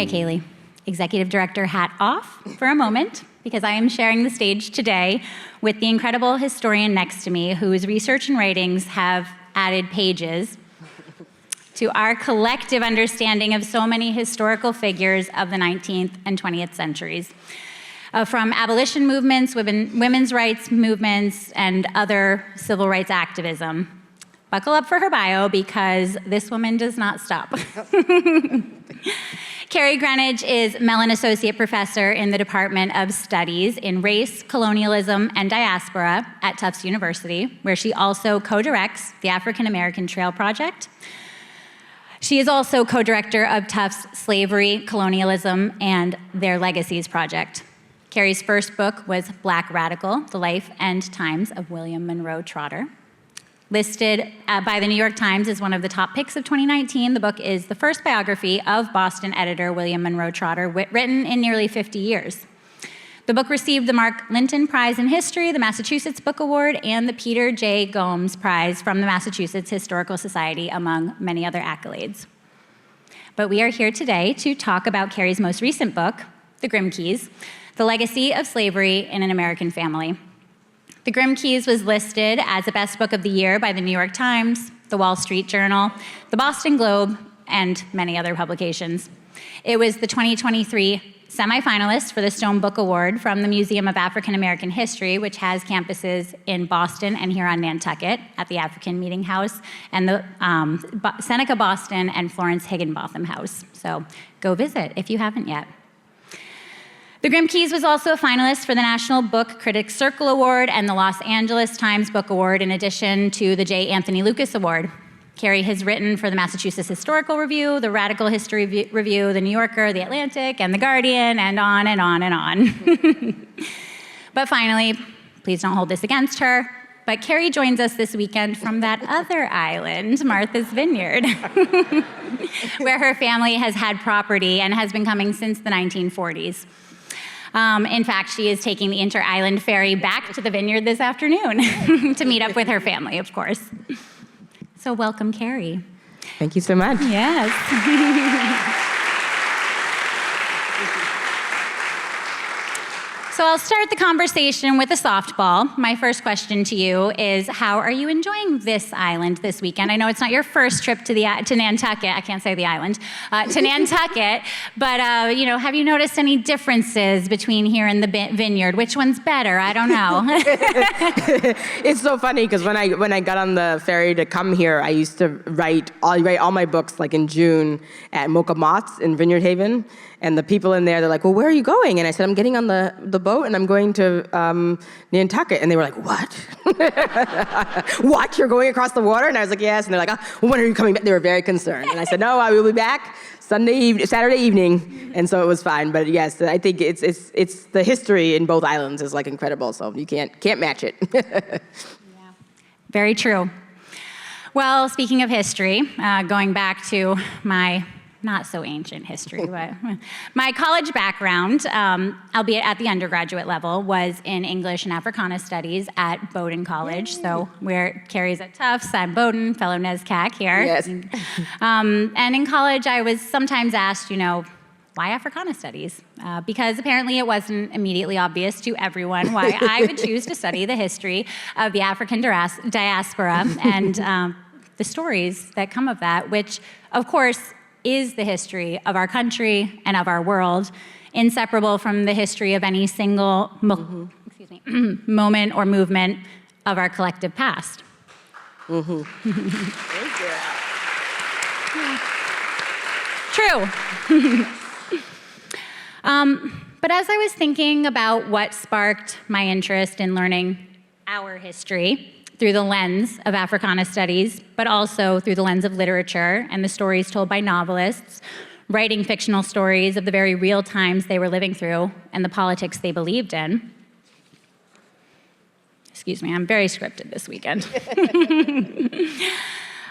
Okay, Kaley, Executive Director hat off for a moment, because I am sharing the stage today with the incredible historian next to me, whose research and writings have added pages to our collective understanding of so many historical figures of the 19th and 20th centuries. From abolition movements, women's rights movements, and other civil rights activism. Buckle up for her bio, because this woman does not stop. Kerri Greenidge is Mellon Associate Professor in the Department of Studies in Race, Colonialism, and Diaspora at Tufts University, where she also co-directs the African American Trail Project. She is also co-director of Tufts Slavery, Colonialism, and Their Legacies Project. Kerri's first book was Black Radical, The Life and Times of William Monroe Trotter. Listed by the New York Times as one of the top picks of 2019, the book is the first biography of Boston editor William Monroe Trotter, written in nearly 50 years. The book received the Mark Linton Prize in History, the Massachusetts Book Award, and the Peter J. Gomes Prize from the Massachusetts Historical Society, among many other accolades. But we are here today to talk about Kerri's most recent book, The Grimkeys, The Legacy of Slavery in an American Family. The Grimkeys was listed as the best book of the year by the New York Times, the Wall Street Journal, the Boston Globe, and many other publications. It was the 2023 semifinalist for the Stone Book Award from the Museum of African American History, which has campuses in Boston and here on Nantucket at the African Meeting House, and the Seneca Boston and Florence Higginbotham House. So go visit if you haven't yet. The Grimkeys was also a finalist for the National Book Critics Circle Award and the Los Angeles Times Book Award, in addition to the J. Anthony Lucas Award. Kerri has written for the Massachusetts Historical Review, the Radical History Review, the New Yorker, the Atlantic, and the Guardian, and on and on and on. But finally, please don't hold this against her, but Kerri joins us this weekend from that other island, Martha's Vineyard, where her family has had property and has been coming since the 1940s. In fact, she is taking the inter-island ferry back to the vineyard this afternoon to meet up with her family, of course. So welcome, Kerri. Thank you so much. Yes. So I'll start the conversation with a softball. My first question to you is, how are you enjoying this island this weekend? I know it's not your first trip to Nantucket. I can't say the island, to Nantucket. But have you noticed any differences between here and the vineyard? Which one's better? I don't know. It's so funny because when I got on the ferry to come here, I used to write all my books like in June at Kokomoor in Vineyard Haven. And the people in there, they're like, well, where are you going? And I said, I'm getting on the boat and I'm going to Nantucket. And they were like, what? What? You're going across the water? And I was like, yes. And they're like, oh, well, when are you coming back? They were very concerned. And I said, no, I will be back Saturday evening. And so it was fine. But yes, I think it's the history in both islands is like incredible. So you can't match it. Yeah. Very true. Well, speaking of history, going back to my not so ancient history, but my college background, albeit at the undergraduate level, was in English and Africana Studies at Bowdoin College. Yay. So where Kerri's at Tufts, I'm Bowdoin, fellow NESCAC here. Yes. And in college, I was sometimes asked, why Africana Studies? Because apparently it wasn't immediately obvious to everyone why I would choose to study the history of the African diaspora and the stories that come of that, which, of course, is the history of our country and of our world, inseparable from the history of any single moment or movement of our collective past. Mm-hmm. True. But as I was thinking about what sparked my interest in learning our history through the lens of Africana Studies, but also through the lens of literature and the stories told by novelists, writing fictional stories of the very real times they were living through and the politics they believed in. Excuse me, I'm very scripted this weekend.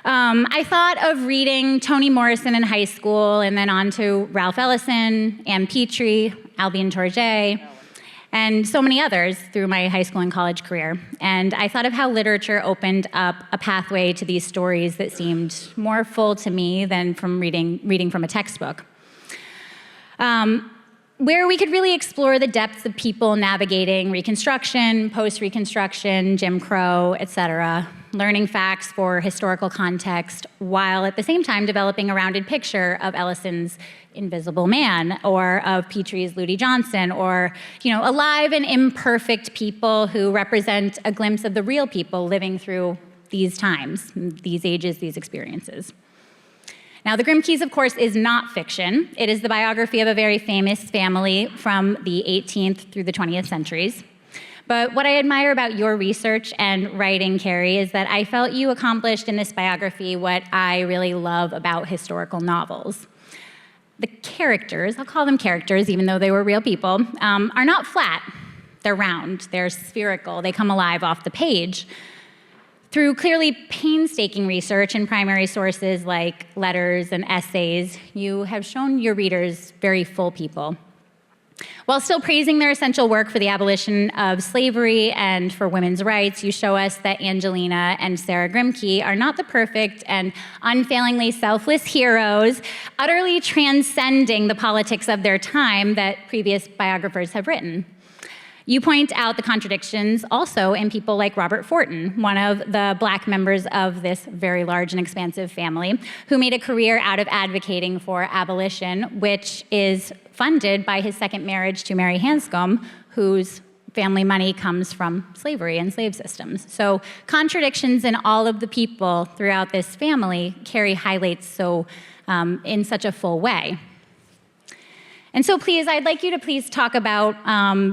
I thought of reading Toni Morrison in high school and then on to Ralph Ellison, Anne Petrie, Albion Tourget, and so many others through my high school and college career. And I thought of how literature opened up a pathway to these stories that seemed more full to me than from reading from a textbook. where we could really explore the depths of people navigating Reconstruction, post-Reconstruction, Jim Crow, et cetera, learning facts for historical context, while at the same time developing a rounded picture of Ellison's Invisible Man, or of Petrie's Ludi Johnson, or alive and imperfect people who represent a glimpse of the real people living through these times, these ages, these experiences. Now, The Grimke's, of course, is not fiction. It is the biography of a very famous family from the 18th through the 20th centuries. But what I admire about your research and writing, Kerri, is that I felt you accomplished in this biography what I really love about historical novels. The characters, I'll call them characters, even though they were real people, are not flat. They're round, they're spherical, they come alive off the page. Through clearly painstaking research in primary sources like letters and essays, you have shown your readers very full people. While still praising their essential work for the abolition of slavery and for women's rights, you show us that Angelina and Sarah Grimke are not the perfect and unfailingly selfless heroes, utterly transcending the politics of their time that previous biographers have written. You point out the contradictions also in people like Robert Fortin, one of the Black members of this very large and expansive family, who made a career out of advocating for abolition, which is funded by his second marriage to Mary Hanscom, whose family money comes from slavery and slave systems. So contradictions in all of the people throughout this family, Kerri highlights in such a full way. And so please, I'd like you to please talk about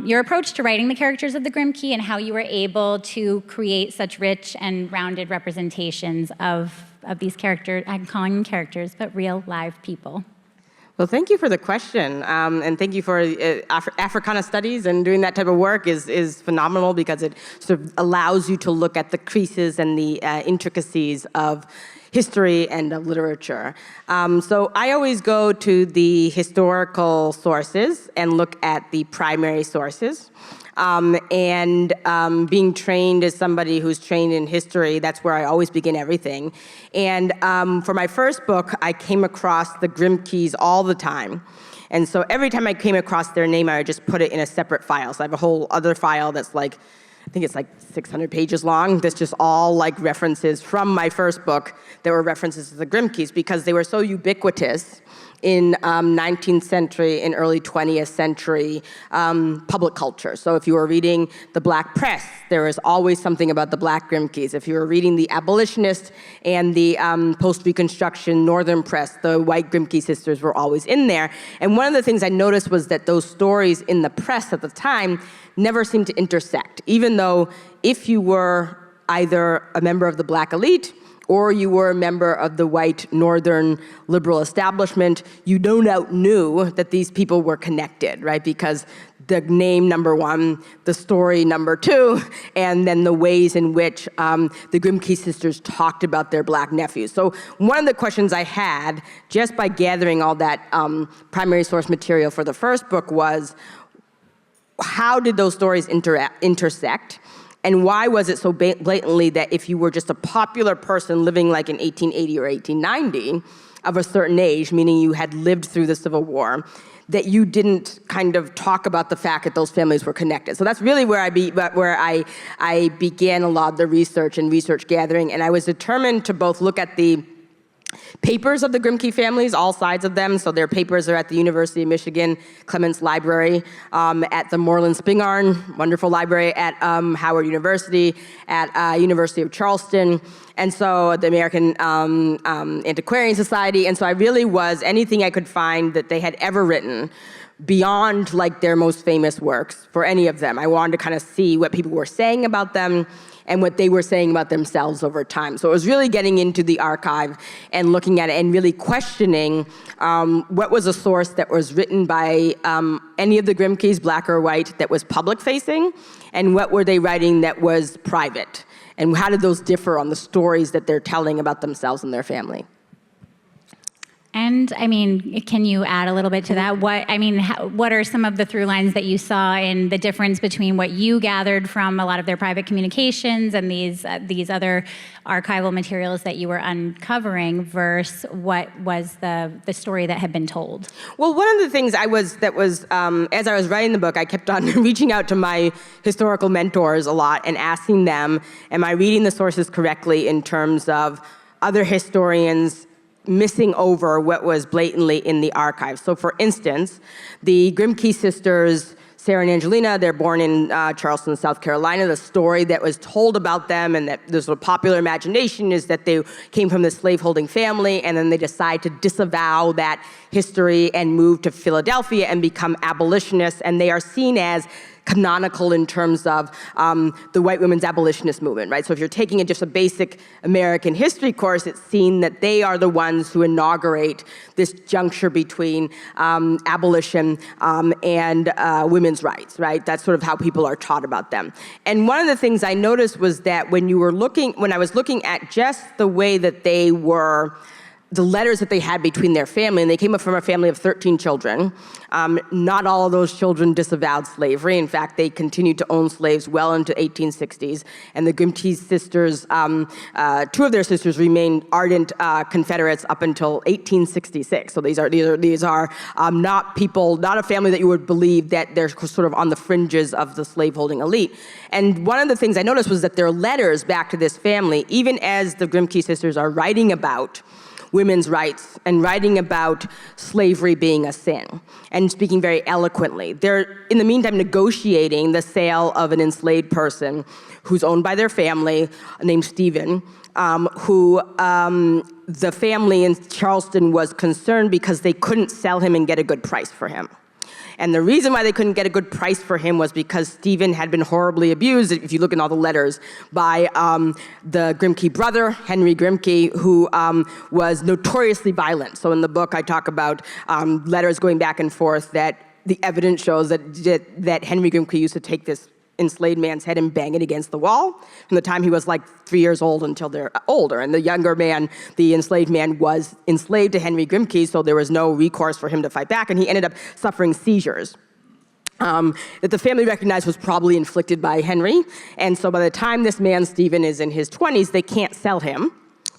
your approach to writing the characters of the Grimke and how you were able to create such rich and rounded representations of these characters. I'm calling them characters, but real live people. Well, thank you for the question, and thank you for Africana studies, and doing that type of work is phenomenal because it sort of allows you to look at the creases and the intricacies of history and of literature. So I always go to the historical sources and look at the primary sources. Being trained as somebody who's trained in history, that's where I always begin everything. And for my first book, I came across the Grimkes all the time. And so every time I came across their name, I would just put it in a separate file. So I have a whole other file that's I think it's 600 pages long. That's just all references from my first book that were references to the Grimkes because they were so ubiquitous in 19th century and early 20th century public culture. So if you were reading the Black press, there was always something about the Black Grimkes. If you were reading the abolitionist and the post-Reconstruction Northern press, the white Grimke sisters were always in there. And one of the things I noticed was that those stories in the press at the time never seemed to intersect, even though if you were either a member of the Black elite or you were a member of the white Northern liberal establishment, you no doubt knew that these people were connected, right? Because the name number one, the story number two, and then the ways in which the Grimke sisters talked about their Black nephews. So one of the questions I had, just by gathering all that primary source material for the first book was, how did those stories intersect? And why was it so blatantly that if you were just a popular person living in 1880 or 1890 of a certain age, meaning you had lived through the Civil War, that you didn't kind of talk about the fact that those families were connected? So that's really where I began a lot of the research and research gathering, and I was determined to both look at the papers of the Grimke families, all sides of them. So their papers are at the University of Michigan Clements Library, at the Moreland Spingarn, wonderful library, at Howard University, at University of Charleston, and so the American Antiquarian Society. And so I really was anything I could find that they had ever written beyond their most famous works for any of them. I wanted to kind of see what people were saying about them and what they were saying about themselves over time. So it was really getting into the archive and looking at it and really questioning what was a source that was written by any of the Grimkes, Black or white, that was public-facing, and what were they writing that was private, and how did those differ on the stories that they're telling about themselves and their family? And I mean, can you add a little bit to that? What are some of the through lines that you saw in the difference between what you gathered from a lot of their private communications and these other archival materials that you were uncovering versus what was the story that had been told? Well, one of the things as I was writing the book, I kept on reaching out to my historical mentors a lot and asking them, am I reading the sources correctly in terms of other historians missing over what was blatantly in the archives? So for instance, the Grimke sisters, Sarah and Angelina, they're born in Charleston, South Carolina. The story that was told about them and that there's a popular imagination is that they came from this slaveholding family and then they decide to disavow that history and move to Philadelphia and become abolitionists, and they are seen as canonical in terms of the white women's abolitionist movement, right? So if you're taking just a basic American history course, it's seen that they are the ones who inaugurate this juncture between abolition and women's rights, right? That's sort of how people are taught about them. And one of the things I noticed was that when I was looking at just the way that they were, the letters that they had between their family, and they came up from a family of 13 children. Not all of those children disavowed slavery. In fact, they continued to own slaves well into 1860s. And the Grimke sisters, two of their sisters remained ardent Confederates up until 1866. So these are not people, not a family that you would believe that they're sort of on the fringes of the slaveholding elite. And one of the things I noticed was that their letters back to this family, even as the Grimke sisters are writing about women's rights and writing about slavery being a sin and speaking very eloquently, they're, in the meantime, negotiating the sale of an enslaved person who's owned by their family named Stephen, who the family in Charleston was concerned because they couldn't sell him and get a good price for him. And the reason why they couldn't get a good price for him was because Stephen had been horribly abused, if you look in all the letters, by the Grimke brother, Henry Grimke, who was notoriously violent. So in the book, I talk about letters going back and forth that the evidence shows that Henry Grimke used to take this enslaved man's head and bang it against the wall from the time he was like 3 years old until they're older. And the younger man, the enslaved man, was enslaved to Henry Grimke, so there was no recourse for him to fight back, and he ended up suffering seizures that the family recognized was probably inflicted by Henry. And so by the time this man, Stephen, is in his 20s, they can't sell him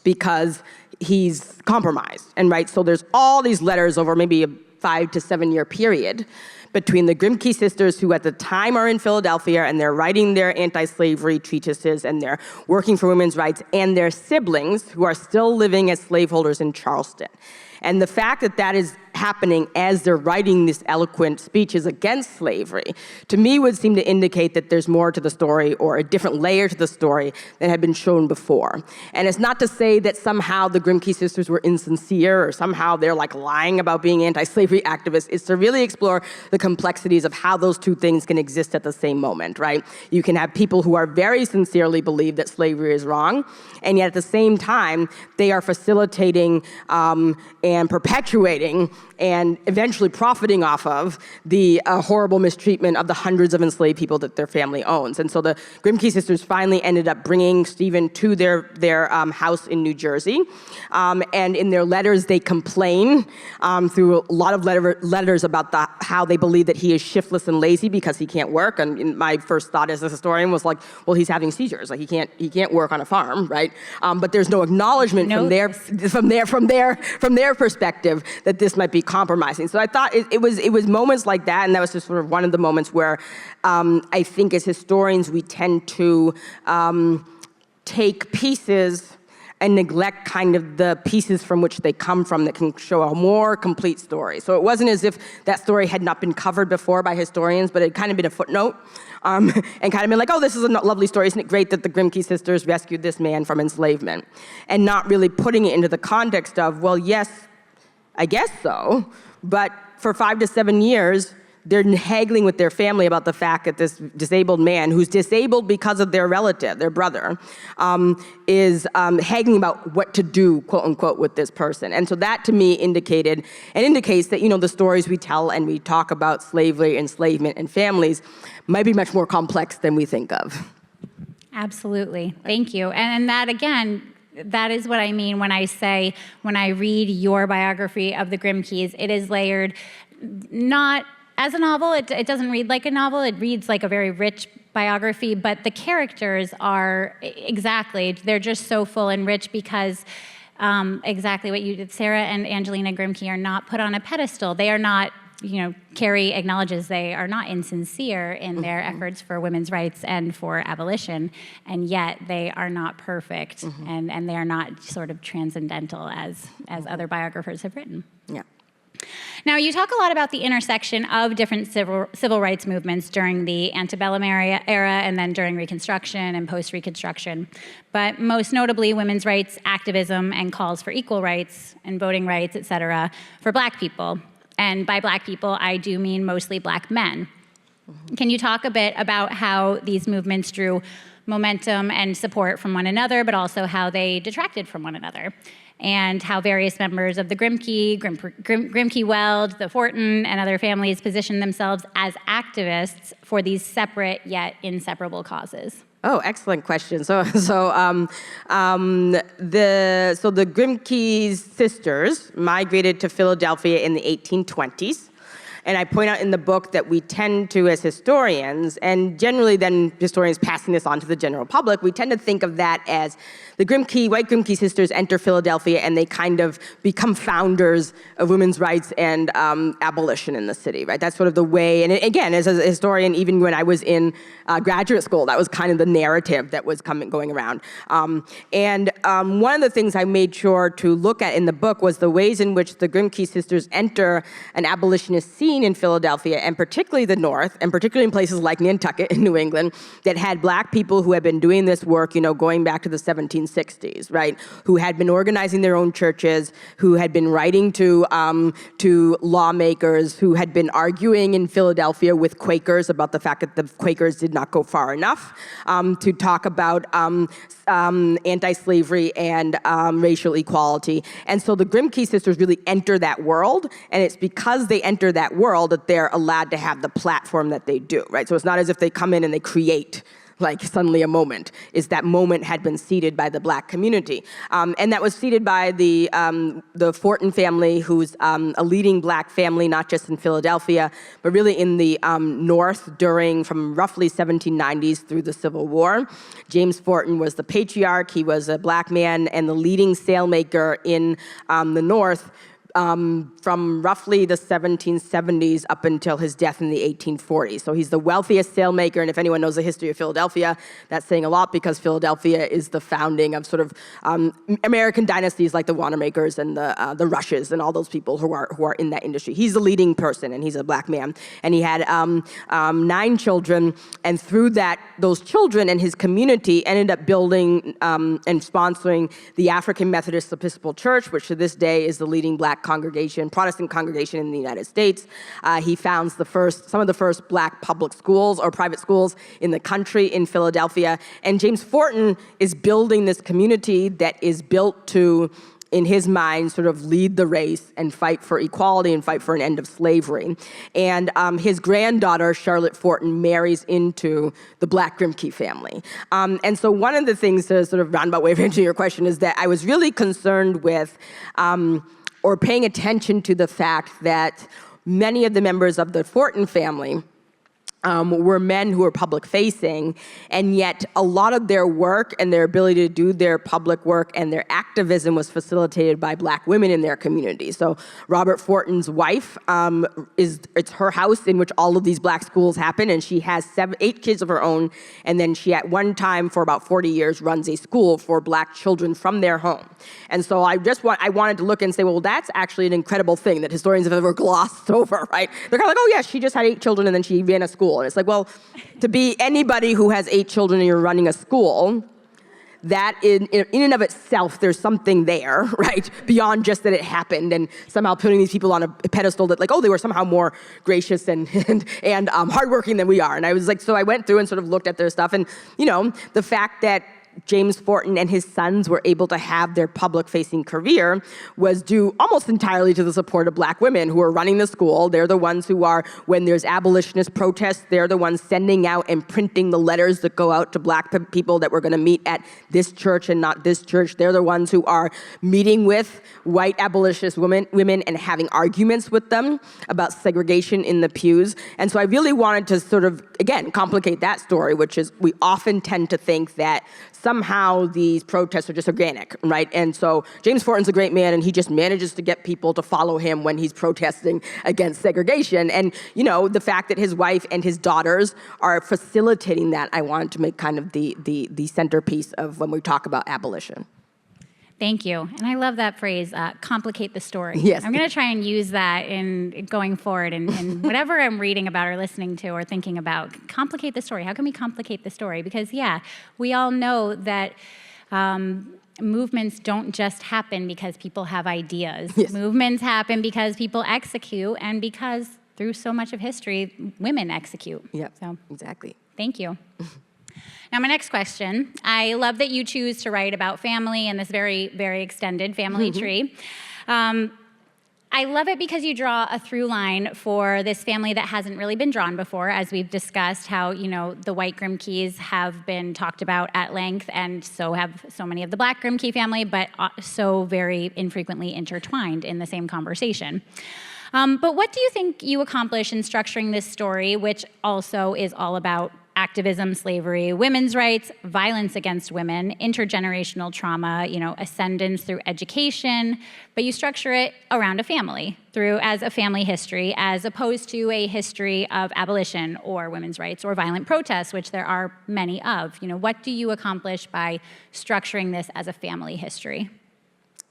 because he's compromised. And right, so there's all these letters over maybe a 5 to 7 year period between the Grimke sisters, who at the time are in Philadelphia and they're writing their anti-slavery treatises and they're working for women's rights, and their siblings, who are still living as slaveholders in Charleston. And the fact that that is happening as they're writing these eloquent speeches against slavery, to me would seem to indicate that there's more to the story, or a different layer to the story than had been shown before. And it's not to say that somehow the Grimke sisters were insincere or somehow they're like lying about being anti-slavery activists. It's to really explore the complexities of how those two things can exist at the same moment, right? You can have people who are very sincerely believe that slavery is wrong, and yet at the same time, they are facilitating and perpetuating and eventually profiting off of the horrible mistreatment of the hundreds of enslaved people that their family owns. And so the Grimke sisters finally ended up bringing Stephen to their house in New Jersey. And in their letters, they complain through a lot of letters about how they believe that he is shiftless and lazy because he can't work. And my first thought as a historian was like, well, he's having seizures. Like he can't work on a farm, right? But there's no acknowledgement from their perspective that this might be compromising. So I thought it was moments like that, and that was just sort of one of the moments where I think as historians we tend to take pieces and neglect kind of the pieces from which they come from that can show a more complete story. So it wasn't as if that story had not been covered before by historians, but it had kind of been a footnote, and kind of been like, oh, this is a lovely story. Isn't it great that the Grimke sisters rescued this man from enslavement? And not really putting it into the context of, well, yes, I guess so, but for 5 to 7 years, they're haggling with their family about the fact that this disabled man, who's disabled because of their relative, their brother, is haggling about what to do, quote unquote, with this person. And so that to me indicates that, the stories we tell and we talk about slavery, enslavement, and families might be much more complex than we think of. Absolutely. Thank you. And that, again, that is what I mean when I say, when I read your biography of the Grimke's, it is layered not as a novel. It doesn't read like a novel. It reads like a very rich biography, but the characters are exactly, they're just so full and rich because exactly what you did, Sarah and Angelina Grimke are not put on a pedestal. They are not, Kerri acknowledges they are not insincere in their efforts for women's rights and for abolition, and yet they are not perfect, and they are not sort of transcendental as other biographers have written. Yeah. Now, you talk a lot about the intersection of different civil rights movements during the antebellum era and then during Reconstruction and post-Reconstruction, but most notably women's rights activism and calls for equal rights and voting rights, et cetera, for Black people. And by Black people, I do mean mostly Black men. Can you talk a bit about how these movements drew momentum and support from one another, but also how they detracted from one another? And how various members of the Grimke Weld, the Fortin, and other families positioned themselves as activists for these separate yet inseparable causes. Oh, excellent question. So the Grimke's sisters migrated to Philadelphia in the 1820s. And I point out in the book that we tend to, as historians, and generally then historians passing this on to the general public, we tend to think of that as the white Grimke sisters enter Philadelphia and they kind of become founders of women's rights and abolition in the city, right? That's sort of the way, and again, as a historian, even when I was in graduate school, that was kind of the narrative that was going around. One of the things I made sure to look at in the book was the ways in which the Grimke sisters enter an abolitionist scene in Philadelphia, and particularly the North, and particularly in places like Nantucket in New England, that had Black people who had been doing this work, going back to the 1760s, right? Who had been organizing their own churches, who had been writing to lawmakers, who had been arguing in Philadelphia with Quakers about the fact that the Quakers did not go far enough to talk about anti-slavery and racial equality. And so the Grimke sisters really enter that world, and it's because they enter that world that they're allowed to have the platform that they do, right? So it's not as if they come in and they create like suddenly a moment. Is that moment had been seeded by the Black community. And that was seeded by the Fortin family, who's a leading Black family, not just in Philadelphia, but really in the North from roughly 1790s through the Civil War. James Fortin was the patriarch. He was a Black man and the leading sailmaker in the North, from roughly the 1770s up until his death in the 1840s. So he's the wealthiest sailmaker, and if anyone knows the history of Philadelphia, that's saying a lot because Philadelphia is the founding of sort of American dynasties like the Wanamaker's and the Rushes and all those people who are in that industry. He's the leading person, and he's a Black man. And he had 9 children, and through those children and his community ended up building and sponsoring the African Methodist Episcopal Church, which to this day is the leading Black Protestant congregation in the United States. He founds some of the first Black public schools or private schools in the country in Philadelphia. And James Fortin is building this community that is built to, in his mind, sort of lead the race and fight for equality and fight for an end of slavery. And his granddaughter, Charlotte Fortin, marries into the Black Grimke family. And so one of the things, to sort of roundabout way of answering your question, is that I was really concerned with or paying attention to the fact that many of the members of the Fortin family were men who were public-facing, and yet a lot of their work and their ability to do their public work and their activism was facilitated by Black women in their community. So Robert Fortin's wife, it's her house in which all of these Black schools happen, and she has 8 kids of her own, and then she at one time for about 40 years runs a school for Black children from their home. And so I wanted to look and say, well, that's actually an incredible thing that historians have ever glossed over, right? They're kind of like, oh yeah, she just had 8 children and then she ran a school. And it's like, well, to be anybody who has 8 children and you're running a school, that in and of itself, there's something there, right? Beyond just that it happened and somehow putting these people on a pedestal that like, oh, they were somehow more gracious and hardworking than we are. And I was like, so I went through and sort of looked at their stuff, and the fact that James Fortin and his sons were able to have their public-facing career was due almost entirely to the support of black women who are running the school. They're the ones who are, when there's abolitionist protests, they're the ones sending out and printing the letters that go out to black people that we're going to meet at this church and not this church. They're the ones who are meeting with white abolitionist women and having arguments with them about segregation in the pews. And so I really wanted to sort of, again, complicate that story, which is we often tend to think that somehow these protests are just organic, right? And so James Fortin's a great man, and he just manages to get people to follow him when he's protesting against segregation. And, you know, the fact that his wife and his daughters are facilitating that, I wanted to make kind of the centerpiece of when we talk about abolition. Thank you. And I love that phrase, complicate the story. Yes. I'm going to try and use that in going forward in whatever I'm reading about or listening to or thinking about. Complicate the story. How can we complicate the story? Because, yeah, we all know that movements don't just happen because people have ideas. Yes. Movements happen because people execute and because through so much of history, women execute. Yeah, so, exactly. Thank you. Now, my next question. I love that you choose to write about family and this very, very extended family tree. I love it because you draw a through line for this family that hasn't really been drawn before, as we've discussed how, you know, the white Grimkeys have been talked about at length, and so have so many of the black Grimkey family, but so very infrequently intertwined in the same conversation. But what do you think you accomplish in structuring this story, which also is all about activism, slavery, women's rights, violence against women, intergenerational trauma, you know, ascendance through education, but you structure it around a family, as a family history, as opposed to a history of abolition or women's rights or violent protests, which there are many of. You know, what do you accomplish by structuring this as a family history?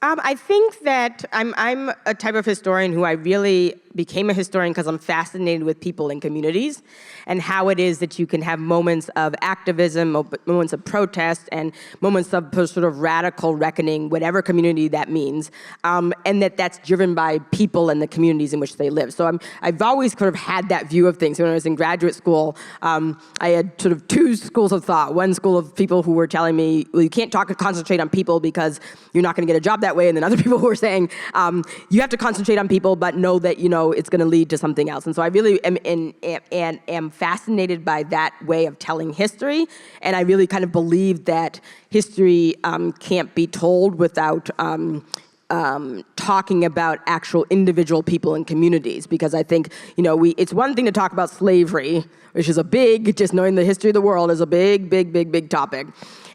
I think that I'm a type of historian who I really became a historian because I'm fascinated with people and communities and how it is that you can have moments of activism, moments of protest, and moments of sort of radical reckoning, whatever community that means, and that's driven by people and the communities in which they live. So I've always sort of had that view of things. When I was in graduate school, I had sort of two schools of thought. One school of people who were telling me, well, you can't concentrate on people because you're not going to get a job that way, and then other people who were saying, you have to concentrate on people, but know that, you know, it's going to lead to something else. And so I really am fascinated by that way of telling history, and I really kind of believe that history can't be told without talking about actual individual people and communities, because I think, you know, it's one thing to talk about slavery, which is just knowing the history of the world is a big topic.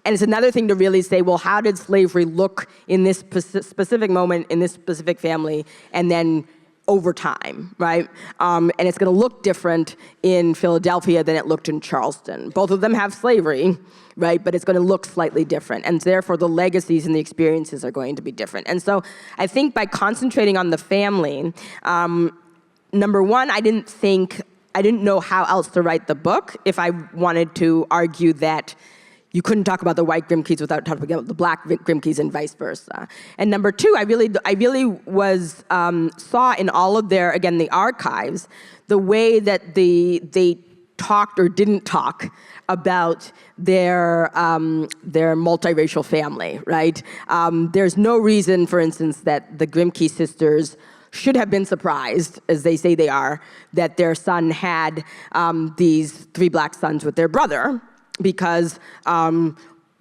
And it's another thing to really say, well, how did slavery look in this specific moment, in this specific family, and then over time, right? And it's going to look different in Philadelphia than it looked in Charleston. Both of them have slavery, right? But it's going to look slightly different. And therefore, the legacies and the experiences are going to be different. And so I think by concentrating on the family, number one, I didn't know how else to write the book if I wanted to argue that you couldn't talk about the white Grimkeys without talking about the black Grimkeys and vice versa. And number two, I really saw in all of the archives, the way that they talked or didn't talk about their multiracial family, right? There's no reason, for instance, that the Grimke sisters should have been surprised, as they say they are, that their son had these 3 black sons with their brother, because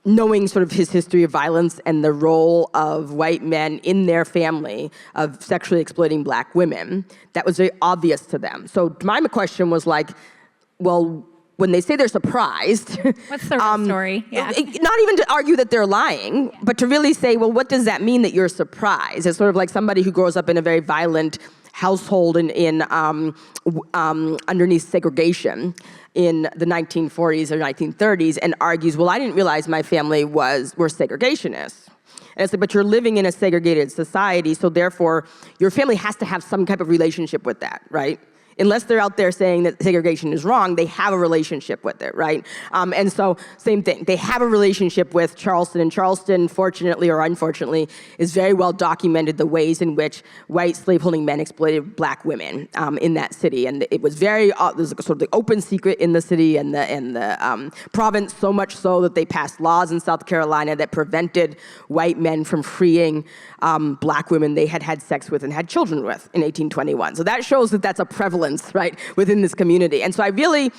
knowing sort of his history of violence and the role of white men in their family of sexually exploiting black women, that was very obvious to them. So my question was like, well, when they say they're surprised, what's the real story? Yeah. Not even to argue that they're lying, but to really say, well, what does that mean that you're surprised? It's sort of like somebody who grows up in a very violent household underneath segregation in the 1940s or 1930s and argues, well, I didn't realize my family were segregationists. And it's like, but you're living in a segregated society, so therefore your family has to have some type of relationship with that, right? Unless they're out there saying that segregation is wrong, they have a relationship with it, right? And so, same thing. They have a relationship with Charleston, and Charleston, fortunately or unfortunately, is very well documented the ways in which white slaveholding men exploited black women in that city. And it was there's sort of the open secret in the city and the province, so much so that they passed laws in South Carolina that prevented white men from freeing black women they had sex with and had children with in 1821. So that shows that that's a prevalence, right, within this community. And so I really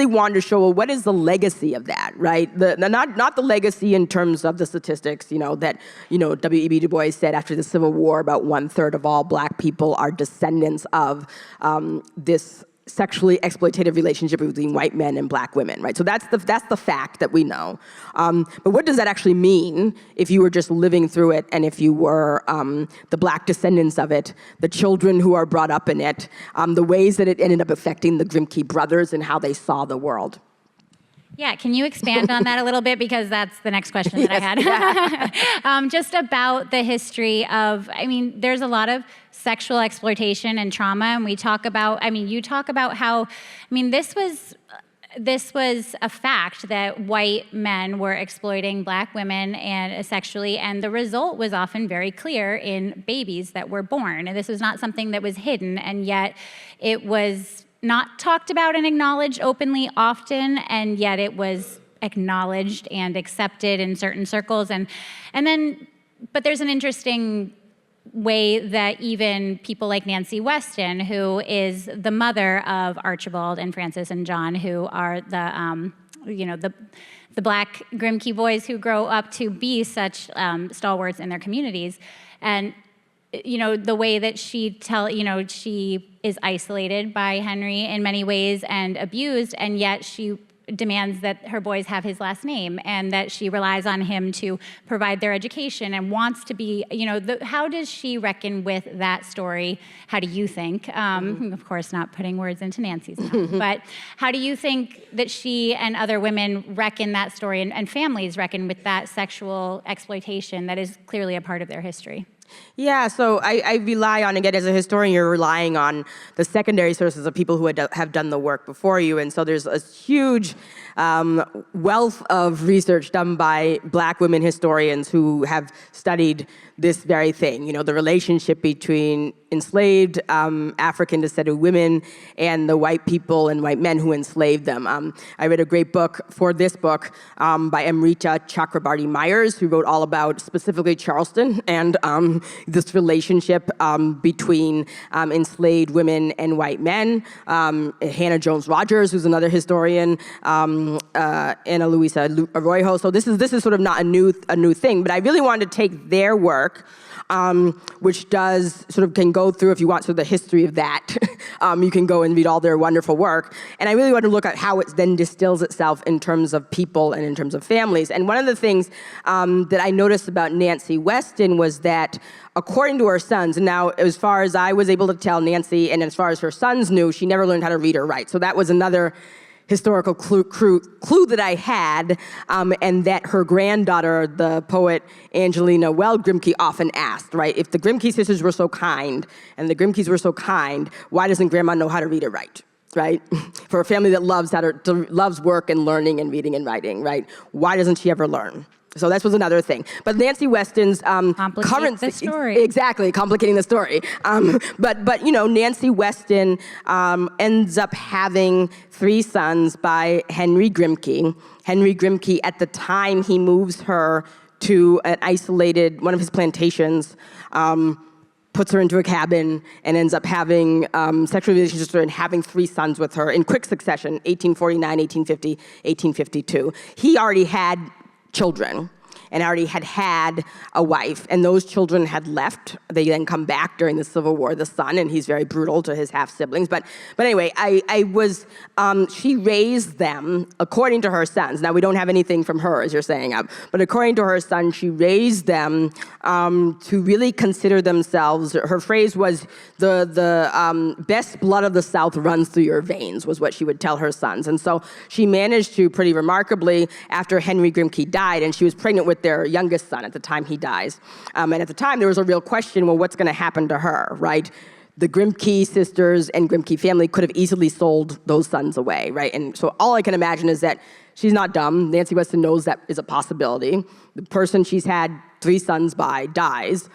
wanted to show, well, what is the legacy of that, right? Not the legacy in terms of the statistics, that W.E.B. Du Bois said after the Civil War, about 1/3 of all black people are descendants of this sexually exploitative relationship between white men and black women, right? So that's the fact that we know. But what does that actually mean if you were just living through it, and if you were the black descendants of it, the children who are brought up in it, the ways that it ended up affecting the Grimke brothers and how they saw the world? Yeah, can you expand on that a little bit? Because that's the next question that I had. Yeah. Just about the history of, there's a lot of sexual exploitation and trauma, and we talk about, you talk about how, this was a fact that white men were exploiting black women and sexually, and the result was often very clear in babies that were born. And this was not something that was hidden, and yet it was not talked about and acknowledged openly often, and yet it was acknowledged and accepted in certain circles. But there's an interesting way that even people like Nancy Weston, who is the mother of Archibald and Frances and John, who are the black Grimke boys who grow up to be such stalwarts in their communities, and the way that she is isolated by Henry in many ways and abused, and yet she demands that her boys have his last name, and that she relies on him to provide their education and wants to be, how does she reckon with that story? How do you think? Of course, not putting words into Nancy's mouth, but how do you think that she and other women reckon that story, and families reckon with that sexual exploitation that is clearly a part of their history? Yeah, so I rely on, again, as a historian, you're relying on the secondary sources of people who have done the work before you. And so there's a huge wealth of research done by black women historians who have studied this very thing, the relationship between enslaved African descended women and the white people and white men who enslaved them. I read a great book for this book by Amrita Chakrabarty Myers, who wrote all about specifically Charleston and this relationship between enslaved women and white men. Hannah Jones Rogers, who's another historian, Ana Luisa Arroyo. So this is sort of not a new thing, but I really wanted to take their work, which does sort of can go through, if you want, sort of the history of that. You can go and read all their wonderful work. And I really want to look at how it then distills itself in terms of people and in terms of families. And one of the things that I noticed about Nancy Weston was that, according to her sons, and now as far as I was able to tell, Nancy, and as far as her sons knew, she never learned how to read or write. So that was another historical clue that I had, and that her granddaughter, the poet Angelina Weld Grimke, often asked, right? If the Grimke sisters were so kind, and the Grimkes were so kind, why doesn't grandma know how to read or write? Right? For a family that loves work and learning and reading and writing, right? Why doesn't she ever learn? So that was another thing. But Nancy Weston's complicating the story. Exactly, complicating the story. But Nancy Weston ends up having 3 sons by Henry Grimke. Henry Grimke, at the time he moves her to an isolated, one of his plantations, puts her into a cabin and ends up having sexual relations with her and having 3 sons with her in quick succession, 1849, 1850, 1852. He already had children and already had a wife, and those children had left. They then come back during the Civil War, the son, and he's very brutal to his half-siblings. But anyway, she raised them according to her sons. Now, we don't have anything from her, as you're saying, but according to her son, she raised them to really consider themselves, her phrase was, the best blood of the South runs through your veins, was what she would tell her sons. And so she managed to, pretty remarkably, after Henry Grimke died, and she was pregnant with their youngest son at the time he dies. And at the time, there was a real question, well, what's going to happen to her, right? the Grimke sisters and Grimke family could have easily sold those sons away, right? And so all I can imagine is that she's not dumb. Nancy Weston knows that is a possibility. The person she's had 3 sons by dies.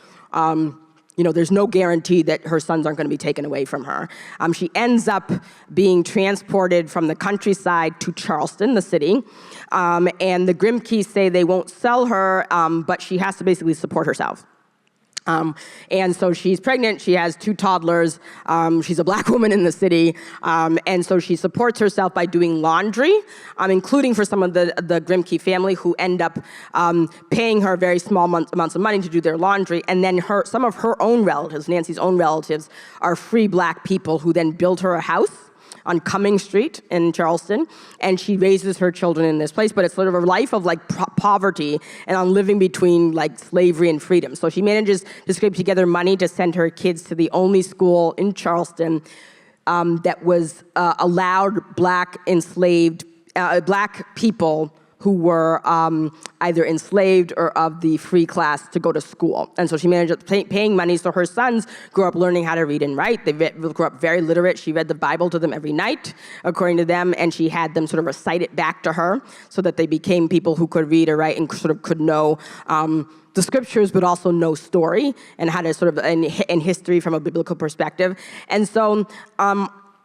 There's no guarantee that her sons aren't going to be taken away from her. She ends up being transported from the countryside to Charleston, the city, and the Grimkes say they won't sell her, but she has to basically support herself. And so she's pregnant, she has 2 toddlers, she's a black woman in the city, and so she supports herself by doing laundry, including for some of the Grimke family who end up paying her very small amounts of money to do their laundry, and then some of her own relatives, Nancy's own relatives, are free black people who then build her a house on Cumming Street in Charleston, and she raises her children in this place, but it's sort of a life of poverty and on living between slavery and freedom. So she manages to scrape together money to send her kids to the only school in Charleston that was allowed black people who were either enslaved or of the free class to go to school. And so she managed paying money, so her sons grew up learning how to read and write. They grew up very literate. She read the Bible to them every night, according to them, and she had them sort of recite it back to her so that they became people who could read or write and sort of could know the scriptures, but also know story and how to sort of, in history from a biblical perspective. And so,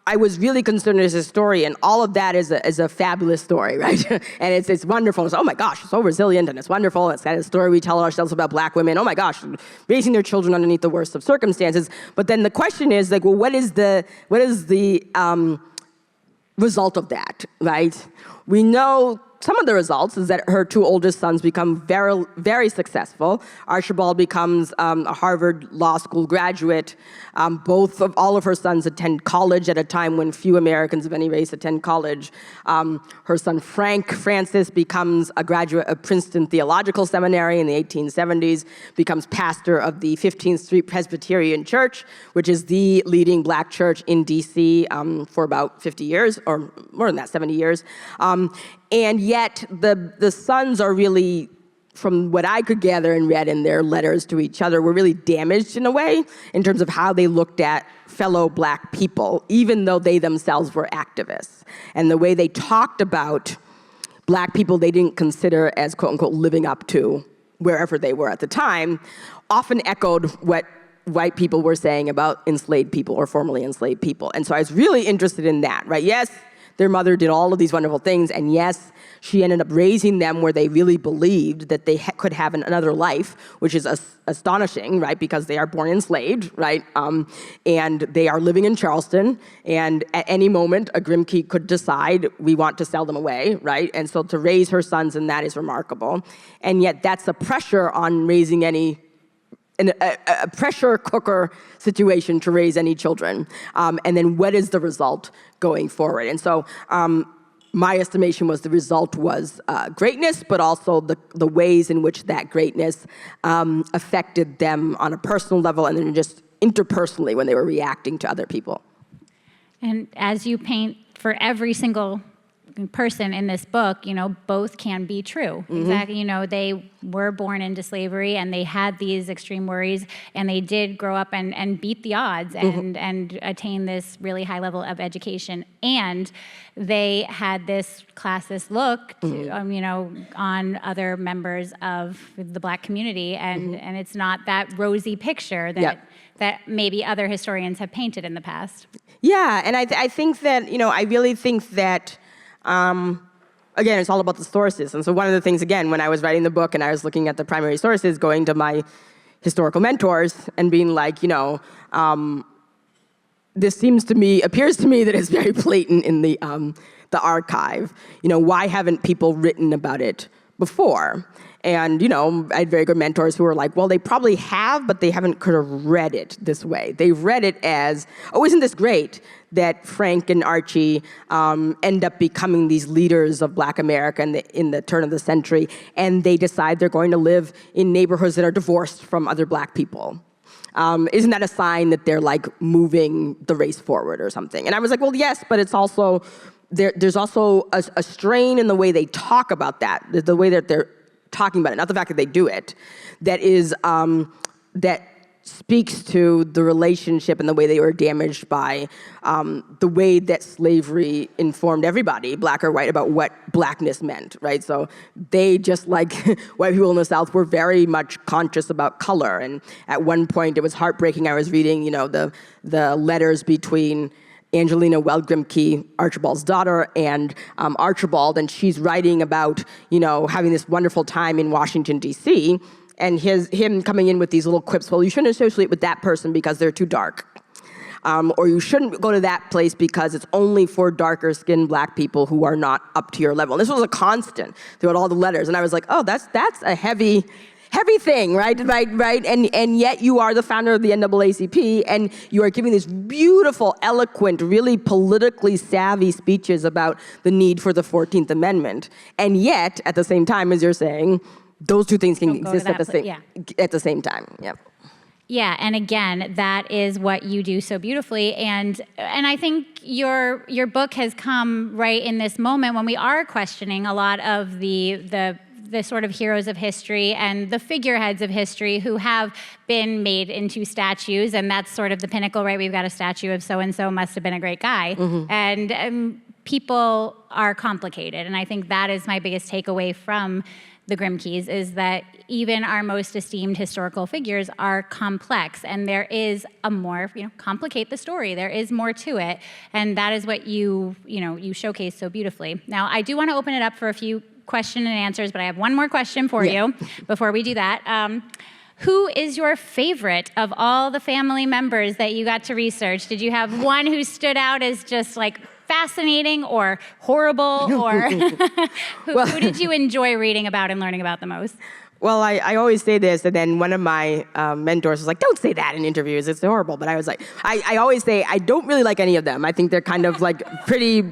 I was really concerned as a historian. All of that is a fabulous story, right? And it's wonderful. It's, oh my gosh, it's so resilient and it's wonderful. It's kind of a story we tell ourselves about black women. Oh my gosh, raising their children underneath the worst of circumstances. But then the question is what is the result of that, right? We know some of the results is that her 2 oldest sons become very, very successful. Archibald becomes a Harvard Law School graduate. All of her sons attend college at a time when few Americans of any race attend college. Her son Francis becomes a graduate of Princeton Theological Seminary in the 1870s, becomes pastor of the 15th Street Presbyterian Church, which is the leading black church in DC for about 50 years, or more than that, 70 years. And yet the sons are really, from what I could gather and read in their letters to each other, were really damaged in a way in terms of how they looked at fellow black people, even though they themselves were activists. And the way they talked about black people they didn't consider as quote unquote living up to wherever they were at the time often echoed what white people were saying about enslaved people or formerly enslaved people. And so I was really interested in that, right? Yes, their mother did all of these wonderful things, and yes, she ended up raising them where they really believed that they could have another life, which is astonishing, right? Because they are born enslaved, right? And they are living in Charleston, and at any moment, a Grimke could decide, we want to sell them away, right? And so to raise her sons in that is remarkable. And yet that's a pressure on raising a pressure cooker situation to raise any children. And then what is the result going forward? And so my estimation was the result was greatness, but also the ways in which that greatness affected them on a personal level and then just interpersonally when they were reacting to other people. And as you paint for every single person in this book, both can be true. Mm-hmm. Exactly. They were born into slavery and they had these extreme worries and they did grow up and beat the odds and, mm-hmm. and attain this really high level of education. And they had this classist look, to, mm-hmm. On other members of the black community. And, mm-hmm. and it's not that rosy picture that maybe other historians have painted in the past. Yeah. And I think that, I really think that again, it's all about the sources. And so one of the things, again, when I was writing the book and I was looking at the primary sources, going to my historical mentors and being like, this appears to me that it's very blatant in the archive. Why haven't people written about it before? And, I had very good mentors who were like, well, they probably have, but they haven't kind of read it this way. They read it as, oh, isn't this great that Frank and Archie end up becoming these leaders of black America in the turn of the century, and they decide they're going to live in neighborhoods that are divorced from other black people. Isn't that a sign that they're like moving the race forward or something? And I was like, well, yes, but it's also, there's also a strain in the way they talk about that, the way that they're talking about it, not the fact that they do it, that is, that speaks to the relationship and the way they were damaged by the way that slavery informed everybody, black or white, about what blackness meant, right? So they, just like white people in the South, were very much conscious about color. And at one point, it was heartbreaking. I was reading, the letters between Angelina Weld Grimke, Archibald's daughter, and Archibald, and she's writing about, having this wonderful time in Washington, D.C., and him coming in with these little quips, well, you shouldn't associate with that person because they're too dark. Or you shouldn't go to that place because it's only for darker-skinned black people who are not up to your level. And this was a constant throughout all the letters, and I was like, oh, that's a heavy thing, right? And yet you are the founder of the NAACP, and you are giving these beautiful, eloquent, really politically savvy speeches about the need for the 14th Amendment. And yet, at the same time, as you're saying, those two things can exist at the same time. Yeah. Yeah, and again, that is what you do so beautifully, and I think your book has come right in this moment when we are questioning a lot of the sort of heroes of history and the figureheads of history who have been made into statues, and that's sort of the pinnacle, right? We've got a statue of so-and-so must have been a great guy. Mm-hmm. And people are complicated, and I think that is my biggest takeaway from the Grimkes, is that even our most esteemed historical figures are complex, and there is a more, complicate the story. There is more to it, and that is what you showcase so beautifully. Now, I do want to open it up for a few question and answers, but I have one more question for you before we do that. Who is your favorite of all the family members that you got to research? Did you have one who stood out as just like fascinating or horrible, or who did you enjoy reading about and learning about the most? Well, I always say this, and then one of my mentors was like, don't say that in interviews, it's horrible. But I was like, I always say I don't really like any of them. I think they're kind of like pretty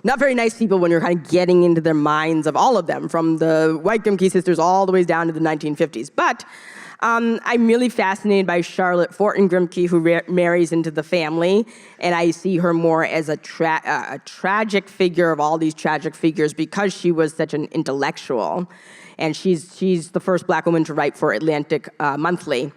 not very nice people when you're kind of getting into their minds of all of them, from the White Grimke sisters all the way down to the 1950s. But I'm really fascinated by Charlotte Fortin Grimke, who marries into the family, and I see her more as a tragic figure of all these tragic figures because she was such an intellectual. And she's the first black woman to write for Atlantic Monthly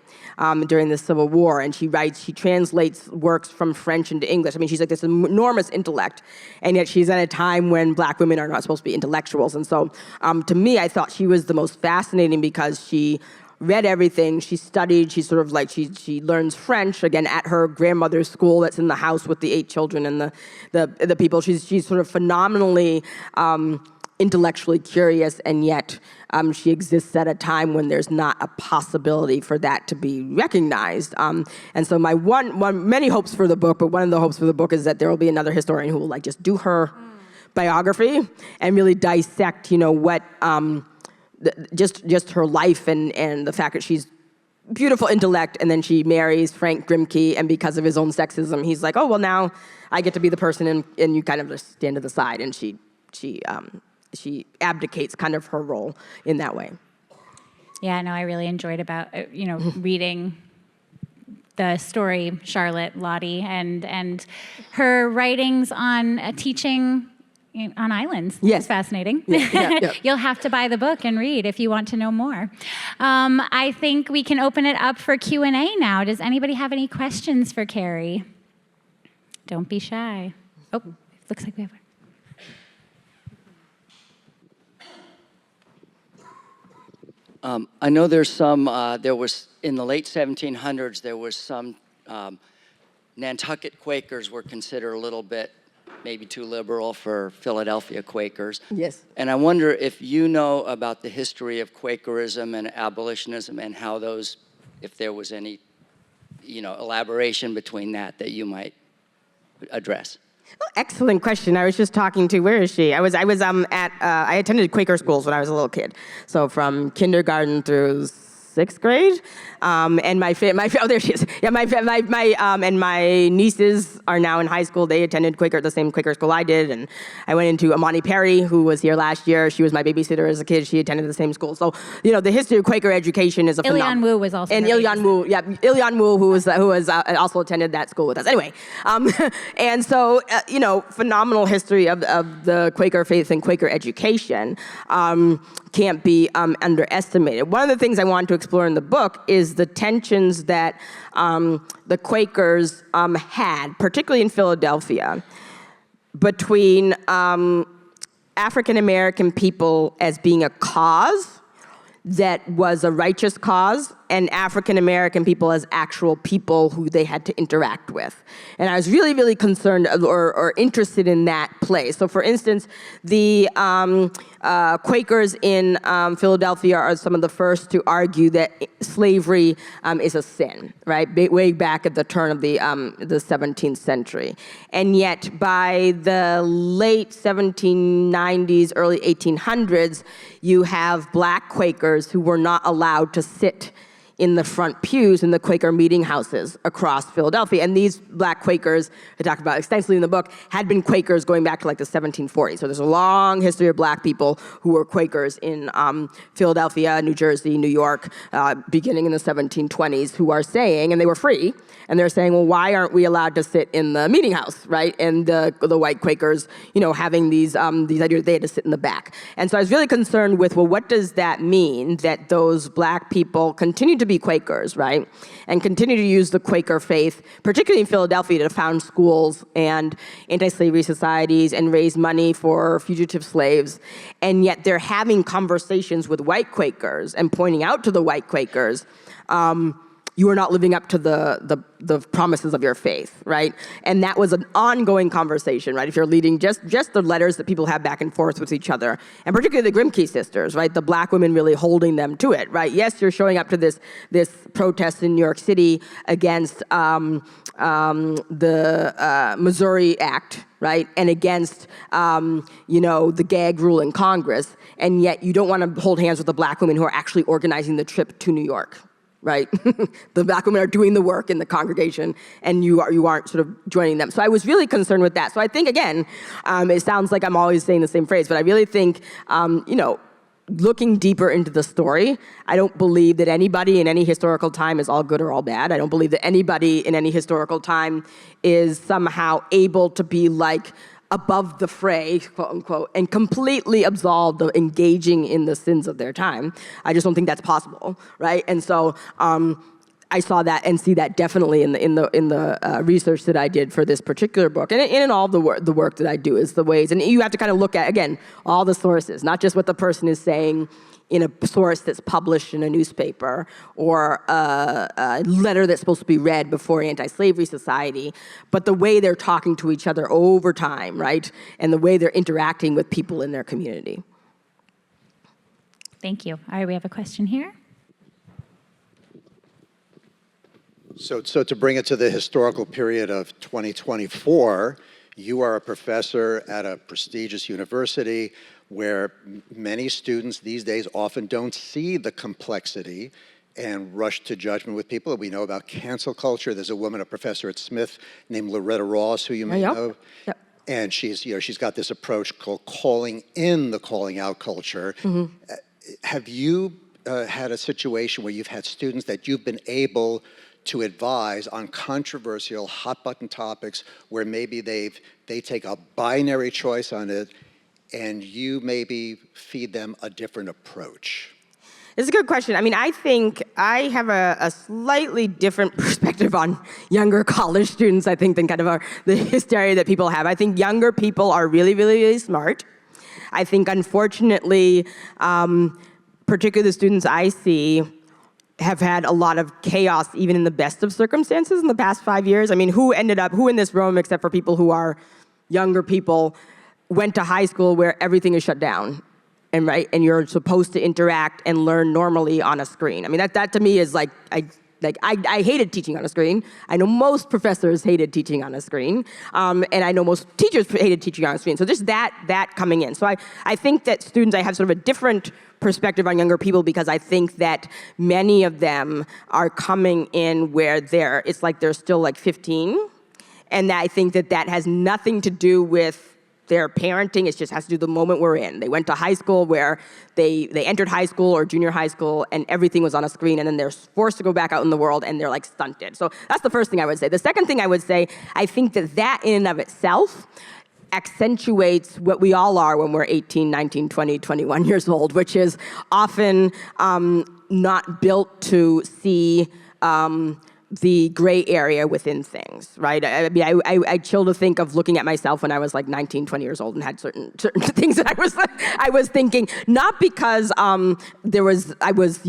during the Civil War, and she translates works from French into English. I mean, she's like this enormous intellect, and yet she's at a time when black women are not supposed to be intellectuals. And so, to me, I thought she was the most fascinating because she read everything, she studied, she sort of like, she learns French, again, at her grandmother's school that's in the house with the 8 children and the people. She's sort of phenomenally intellectually curious, and yet she exists at a time when there's not a possibility for that to be recognized. And so my many hopes for the book, but one of the hopes for the book is that there will be another historian who will like just do her biography and really dissect, what just her life and the fact that she's beautiful intellect, and then she marries Frank Grimke, and because of his own sexism, he's like, oh, well, now I get to be the person, and you kind of just stand to the side, and she abdicates kind of her role in that way. Yeah, no, I really enjoyed about, reading the story, Charlotte Lottie, and her writings on teaching on islands. Yes. It's fascinating. Yeah. You'll have to buy the book and read if you want to know more. I think we can open it up for Q&A now. Does anybody have any questions for Kerri? Don't be shy. Oh, looks like we have one. I know there's some, there was, in the late 1700s, there was some Nantucket Quakers were considered a little bit maybe too liberal for Philadelphia Quakers. Yes. And I wonder if you know about the history of Quakerism and abolitionism and how those, if there was any, elaboration between that you address. Excellent question. I was just talking to, where is she? I attended Quaker schools when I was a little kid. So from kindergarten through 6th grade. And oh, there she is. Yeah, and my nieces are now in high school. They attended the same Quaker school I did. And I went into Amani Perry, who was here last year. She was my babysitter as a kid. She attended the same school. So, the history of Quaker education is a phenomenon. Ilian Wu was also. And Ilian Wu, yeah, Ilian Wu, who was also attended that school with us. Anyway, and so, phenomenal history of the Quaker faith and Quaker education. can't be underestimated. One of the things I want to explore in the book is the tensions that the Quakers had, particularly in Philadelphia, between African American people as being a cause that was a righteous cause, and African American people as actual people who they had to interact with. And I was really, really concerned or interested in that place. So for instance, the Quakers in Philadelphia are some of the first to argue that slavery is a sin, right? Way back at the turn of the 17th century. And yet by the late 1790s, early 1800s, you have black Quakers who were not allowed to sit in the front pews in the Quaker meeting houses across Philadelphia. And these black Quakers, I talk about extensively in the book, had been Quakers going back to like the 1740s. So there's a long history of black people who were Quakers in Philadelphia, New Jersey, New York, beginning in the 1720s, who are saying, and they were free, and they're saying, well, why aren't we allowed to sit in the meeting house, right? And the white Quakers, having these ideas, they had to sit in the back. And so I was really concerned with, well, what does that mean that those black people continue to be Quakers, right? And continue to use the Quaker faith, particularly in Philadelphia, to found schools and anti-slavery societies and raise money for fugitive slaves. And yet they're having conversations with white Quakers and pointing out to the white Quakers, you are not living up to the promises of your faith, right? And that was an ongoing conversation, right? If you're leading just the letters that people have back and forth with each other, and particularly the Grimke sisters, right? The black women really holding them to it, right? Yes, you're showing up to this protest in New York City against the Missouri Act, right? And against, the gag rule in Congress, and yet you don't want to hold hands with the black women who are actually organizing the trip to New York, right? The black women are doing the work in the congregation, and you aren't sort of joining them. So I was really concerned with that. So I think, again, it sounds like I'm always saying the same phrase, but I really think, looking deeper into the story, I don't believe that anybody in any historical time is all good or all bad. I don't believe that anybody in any historical time is somehow able to be like above the fray, quote unquote, and completely absolved of engaging in the sins of their time. I just don't think that's possible, right? And so I saw that and see that definitely in the research that I did for this particular book, and in all the work that I do is the ways, and you have to kind of look at, again, all the sources, not just what the person is saying in a source that's published in a newspaper or a letter that's supposed to be read before Anti-Slavery Society, but the way they're talking to each other over time, right? And the way they're interacting with people in their community. Thank you. All right, we have a question here. So to bring it to the historical period of 2024, you are a professor at a prestigious university where many students these days often don't see the complexity and rush to judgment with people. We know about cancel culture. There's a woman, a professor at Smith named Loretta Ross, who you may know. Yep. And she's got this approach called calling in the calling out culture. Mm-hmm. Have you had a situation where you've had students that you've been able to advise on controversial hot button topics where maybe they take a binary choice on it, and you maybe feed them a different approach? It's a good question. I mean, I think I have a slightly different perspective on younger college students, I think, than kind of the hysteria that people have. I think younger people are really, really, really smart. I think, unfortunately, particularly the students I see have had a lot of chaos even in the best of circumstances in the past 5 years. I mean, who in this room, except for people who are younger people, went to high school where everything is shut down, and you're supposed to interact and learn normally on a screen? I mean, that to me is like, I hated teaching on a screen. I know most professors hated teaching on a screen, and I know most teachers hated teaching on a screen. So just that coming in. So I think that students, I have sort of a different perspective on younger people, because I think that many of them are coming in where it's like they're still like 15, and I think that has nothing to do with their parenting. It just has to do with the moment we're in. They went to high school where they entered high school or junior high school and everything was on a screen, and then they're forced to go back out in the world and they're like stunted. So that's the first thing I would say. The second thing I would say, I think that in and of itself accentuates what we all are when we're 18, 19, 20, 21 years old, which is often not built to see the gray area within things, right? I mean, I chill to think of looking at myself when I was like 19, 20 years old and had certain things that I was thinking, not because I was,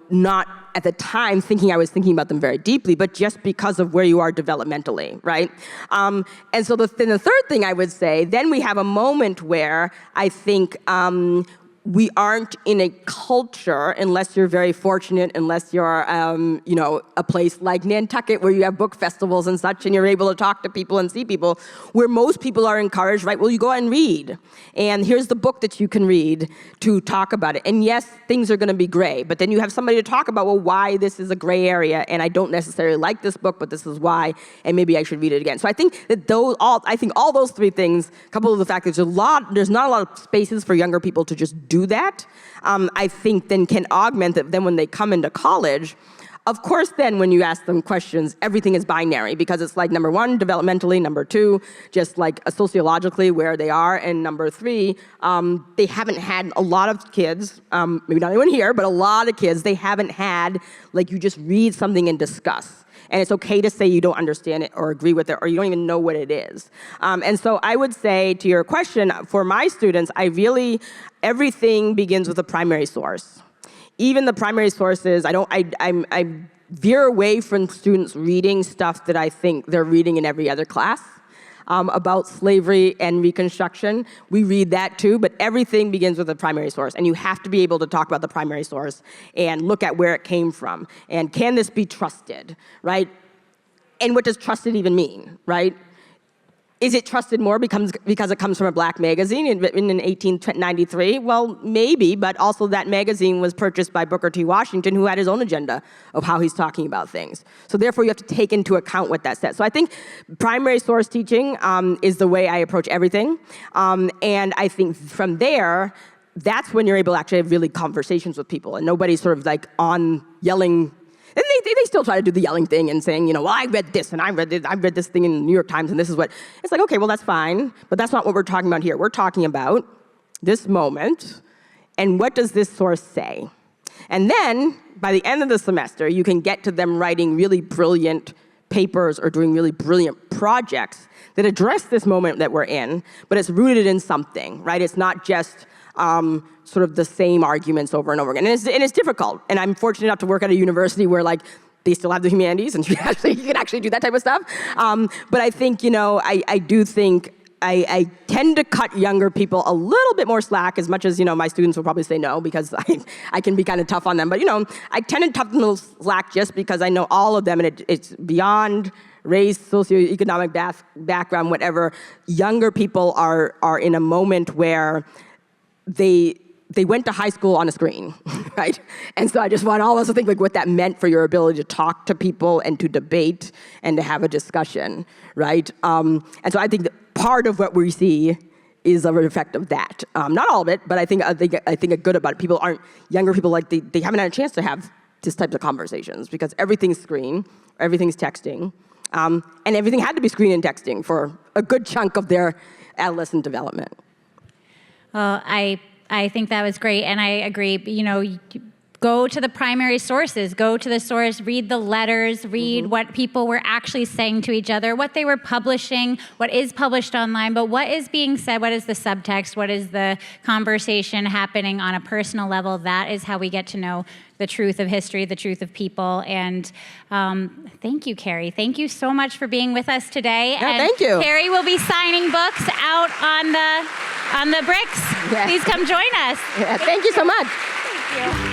not at the time thinking I was thinking about them very deeply, but just because of where you are developmentally, right? And so then the third thing I would say, then we have a moment where I think we aren't in a culture, unless you're very fortunate, unless you're, a place like Nantucket where you have book festivals and such, and you're able to talk to people and see people, where most people are encouraged, right? Well, you go out and read, and here's the book that you can read to talk about it. And yes, things are going to be gray, but then you have somebody to talk about, well, why this is a gray area, and I don't necessarily like this book, but this is why, and maybe I should read it again. So I think that all those three things, coupled with the fact that there's not a lot of spaces for younger people to just do that, I think then can augment that. Then when they come into college, of course, then when you ask them questions, everything is binary, because it's like, number one, developmentally, number two, just like sociologically where they are, and number three, they haven't had a lot of kids, maybe not anyone here, but a lot of kids, they haven't had, like, you just read something and discuss. And it's okay to say you don't understand it or agree with it or you don't even know what it is. And so I would say, to your question, for my students, everything begins with a primary source. Even the primary sources, I veer away from students reading stuff that I think they're reading in every other class. About slavery and Reconstruction. We read that too, but everything begins with a primary source, and you have to be able to talk about the primary source and look at where it came from, and can this be trusted, right? And what does trusted even mean, right? Is it trusted more because it comes from a black magazine written in 1893? Well, maybe, but also that magazine was purchased by Booker T. Washington, who had his own agenda of how he's talking about things. So therefore, you have to take into account what that says. So I think primary source teaching is the way I approach everything. And I think from there, that's when you're able to actually have really conversations with people, and nobody's sort of like on yelling. And they still try to do the yelling thing and saying, well, I read this, and I read this thing in the New York Times, and this is what. It's like, okay, well, that's fine, but that's not what we're talking about here. We're talking about this moment, and what does this source say? And then, by the end of the semester, you can get to them writing really brilliant papers or doing really brilliant projects that address this moment that we're in, but it's rooted in something, right? It's not just sort of the same arguments over and over again. And it's difficult. And I'm fortunate enough to work at a university where, like, they still have the humanities, and you can actually do that type of stuff. But I think, I do think I tend to cut younger people a little bit more slack, as much as, my students will probably say no, because I can be kind of tough on them. But, I tend to toughen them slack just because I know all of them, and it's beyond race, socioeconomic background, whatever. Younger people are in a moment where they went to high school on a screen, right? And so I just want all of us to think like what that meant for your ability to talk to people and to debate and to have a discussion, right? And so I think that part of what we see is an effect of that. Not all of it, but I think a good about it. Younger people, like they haven't had a chance to have this types of conversations because everything's screen, everything's texting, and everything had to be screen and texting for a good chunk of their adolescent development. Well, I think that was great, and I agree. Go to the primary sources. Go to the source, read the letters, read what people were actually saying to each other, what they were publishing, what is published online, but what is being said, what is the subtext, what is the conversation happening on a personal level. That is how we get to know the truth of history, the truth of people. And thank you, Kerri. Thank you so much for being with us today. Yeah, and thank you. Kerri will be signing books out on the bricks. Yeah. Please come join us. Yeah, thank you so much. Thank you.